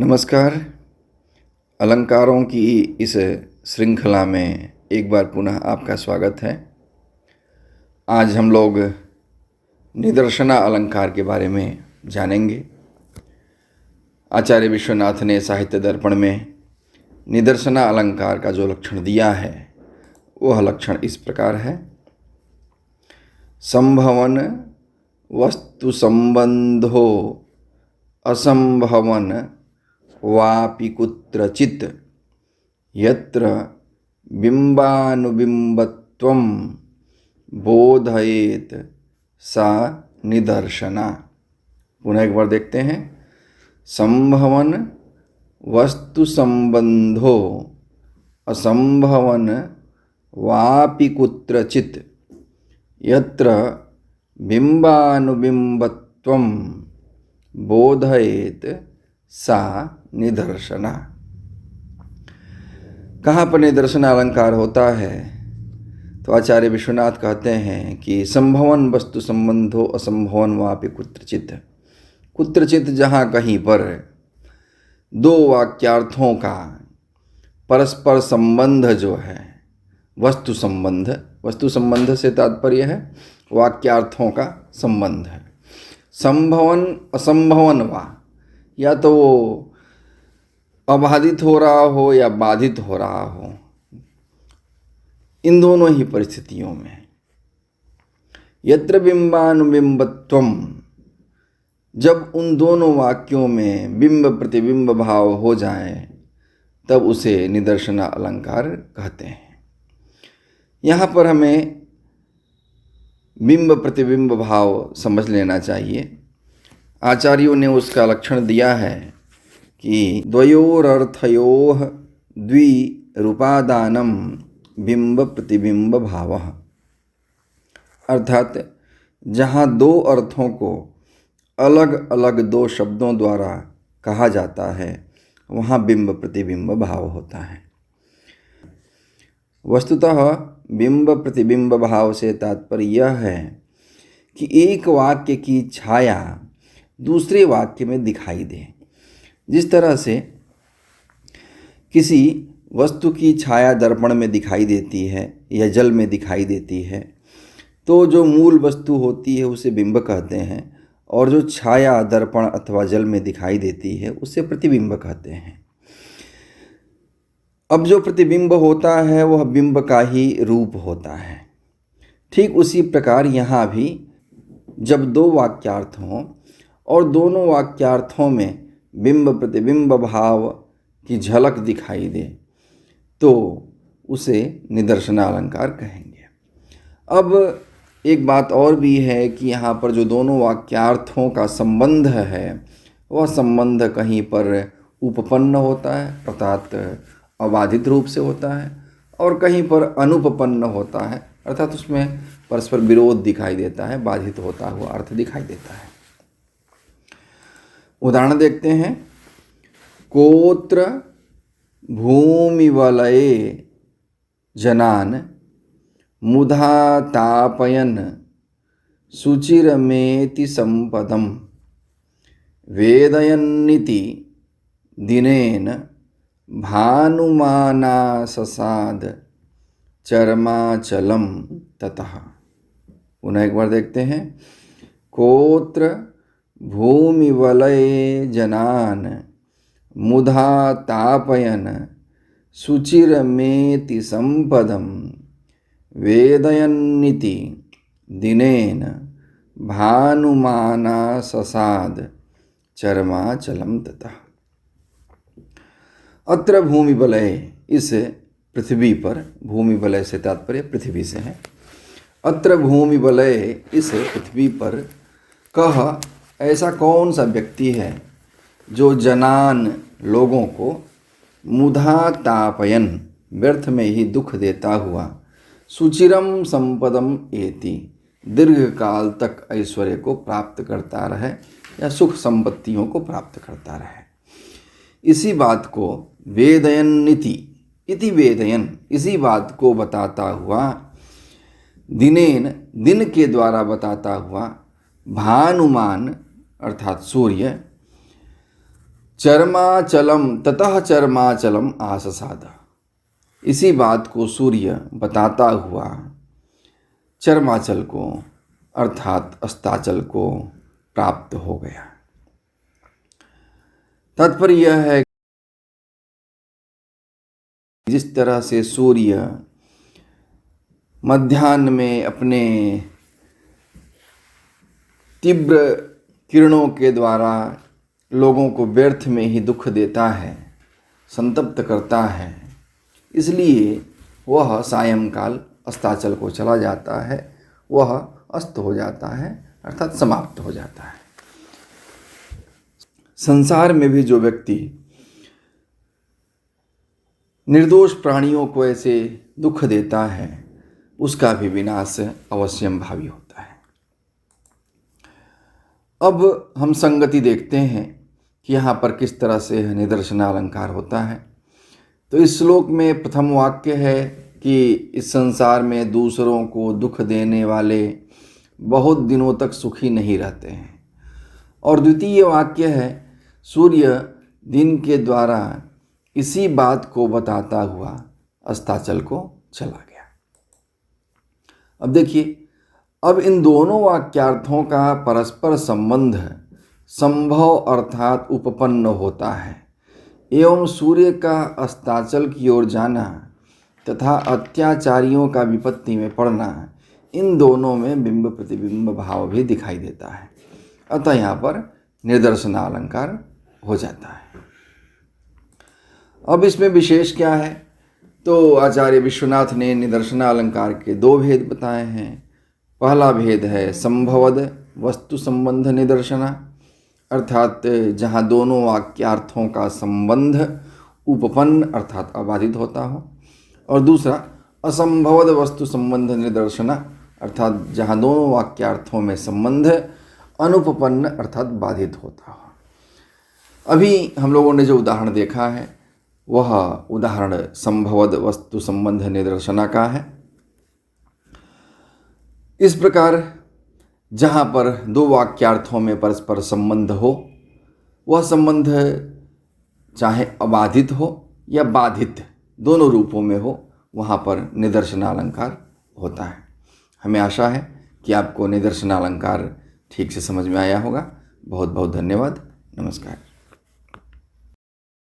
नमस्कार। अलंकारों की इस श्रृंखला में एक बार पुनः आपका स्वागत है। आज हम लोग निदर्शना अलंकार के बारे में जानेंगे। आचार्य विश्वनाथ ने साहित्य दर्पण में निदर्शना अलंकार का जो लक्षण दिया है वह लक्षण इस प्रकार है। संभवन वस्तु संबंधो असंभवन वापि कुत्रचित् यत्र बिम्बानुबिम्बत्वं बोधयेत सा निदर्शना। पुनः एक बार देखते हैं। संभवन वस्तु संबंधो असंभवन वापि कुत्रचित् यत्र बिम्बानुबिम्बत्वं बोधयेत सा निदर्शना। कहाँ पर निदर्शना अलंकार होता है? तो आचार्य विश्वनाथ कहते हैं कि संभवन वस्तु संबंधो असंभवन वापि कुत्रचित्। कुत्रचित् जहाँ कहीं पर दो वाक्यार्थों का परस्पर संबंध जो है, वस्तु संबंध से तात्पर्य है वाक्यार्थों का संबंध है। संभवन असंभवन वा, या तो वो अबाधित हो रहा हो या बाधित हो रहा हो, इन दोनों ही परिस्थितियों में यत्र बिम्बानुबिम्बत्वम, जब उन दोनों वाक्यों में बिंब प्रतिबिंब भाव हो जाए तब उसे निदर्शना अलंकार कहते हैं। यहाँ पर हमें बिंब प्रतिबिंब भाव समझ लेना चाहिए। आचार्यों ने उसका लक्षण दिया है कि द्वयोरर्थयोः द्विरूपादानं बिंब प्रतिबिंब भावः, अर्थात जहाँ दो अर्थों को अलग अलग दो शब्दों द्वारा कहा जाता है वहाँ बिंब प्रतिबिंब भाव होता है। वस्तुतः बिंब प्रतिबिंब भाव से तात्पर्य यह है कि एक वाक्य की छाया दूसरे वाक्य में दिखाई दे। जिस तरह से किसी वस्तु की छाया दर्पण में दिखाई देती है या जल में दिखाई देती है, तो जो मूल वस्तु होती है उसे बिंब कहते हैं, और जो छाया दर्पण अथवा जल में दिखाई देती है उसे प्रतिबिंब कहते हैं। अब जो प्रतिबिंब होता है वह बिंब का ही रूप होता है। ठीक उसी प्रकार यहाँ भी जब दो वाक्यार्थ हों और दोनों वाक्यार्थों में बिंब प्रतिबिंब भाव की झलक दिखाई दे तो उसे निदर्शना अलंकार कहेंगे। अब एक बात और भी है कि यहाँ पर जो दोनों वाक्यार्थों का संबंध है वह संबंध कहीं पर उपपन्न होता है अर्थात अबाधित रूप से होता है, और कहीं पर अनुपपन्न होता है अर्थात उसमें परस्पर विरोध दिखाई देता है, बाधित होता हुआ अर्थ दिखाई देता है। उदाहरण देखते हैं। कोत्र भूमिवलये जनान मुधा तापयन शुचिरमेति संपदम वेदयन्निति दिनेन भानुमानाससाद चर्माचलम ततः। पुनः एक बार देखते हैं। कोत्र भूमिवलये जनान मुधा तापयन शुचिरमेति संपदम वेदयन्निति दिनेन भानुमानाससाद चर्माचलम ततः। अत्र भूमिवलय, इस पृथ्वी पर, भूमिवलय से तात्पर्य पृथ्वी से है। अत्र भूमिवलय, इस पृथ्वी पर, कह, ऐसा कौन सा व्यक्ति है जो जनान लोगों को मुधा तापयन, व्यर्थ में ही दुख देता हुआ, सुचिरम संपदम एति, दीर्घ काल तक ऐश्वर्य को प्राप्त करता रहे या सुख संपत्तियों को प्राप्त करता रहे। इसी बात को वेदयन्निति, इति वेदयन, इसी बात को बताता हुआ, दिनेन, दिन के द्वारा बताता हुआ, भानुमान अर्थात सूर्य, चर्माचलम ततः चर्माचलम आससाद। इसी बात को सूर्य बताता हुआ चर्माचल को अर्थात अस्ताचल को प्राप्त हो गया। तात्पर्य यह है जिस तरह से सूर्य मध्याह्न में अपने तीव्र किरणों के द्वारा लोगों को व्यर्थ में ही दुख देता है, संतप्त करता है, इसलिए वह सायंकाल अस्ताचल को चला जाता है, वह अस्त हो जाता है अर्थात समाप्त हो जाता है। संसार में भी जो व्यक्ति निर्दोष प्राणियों को ऐसे दुख देता है उसका भी विनाश अवश्यंभावी होता है। अब हम संगति देखते हैं कि यहाँ पर किस तरह से निदर्शनालंकार होता है। तो इस श्लोक में प्रथम वाक्य है कि इस संसार में दूसरों को दुख देने वाले बहुत दिनों तक सुखी नहीं रहते हैं। और द्वितीय वाक्य है सूर्य दिन के द्वारा इसी बात को बताता हुआ अस्ताचल को चला गया। अब देखिए, अब इन दोनों वाक्यार्थों का परस्पर संबंध संभव अर्थात उपपन्न होता है एवं सूर्य का अस्ताचल की ओर जाना तथा अत्याचारियों का विपत्ति में पड़ना, इन दोनों में बिंब प्रतिबिंब भाव भी दिखाई देता है। अतः यहाँ पर निदर्शनालंकार हो जाता है। अब इसमें विशेष क्या है, तो आचार्य विश्वनाथ ने निदर्शनालंकार के दो भेद बताए हैं। पहला भेद है संभवद वस्तु संबंध निदर्शना, अर्थात जहाँ दोनों वाक्यार्थों का संबंध उपपन्न अर्थात अबाधित होता हो, और दूसरा असंभवद वस्तु संबंध निदर्शना, अर्थात जहाँ दोनों वाक्यार्थों में संबंध अनुपपन्न अर्थात बाधित होता हो। अभी हम लोगों ने जो उदाहरण देखा है वह उदाहरण संभवद वस्तु संबंध निदर्शना का है। इस प्रकार जहाँ पर दो वाक्यार्थों में परस्पर संबंध हो, वह संबंध चाहे अबाधित हो या बाधित, दोनों रूपों में हो, वहाँ पर निदर्शनालंकार होता है। हमें आशा है कि आपको निदर्शनालंकार ठीक से समझ में आया होगा। बहुत बहुत धन्यवाद। नमस्कार।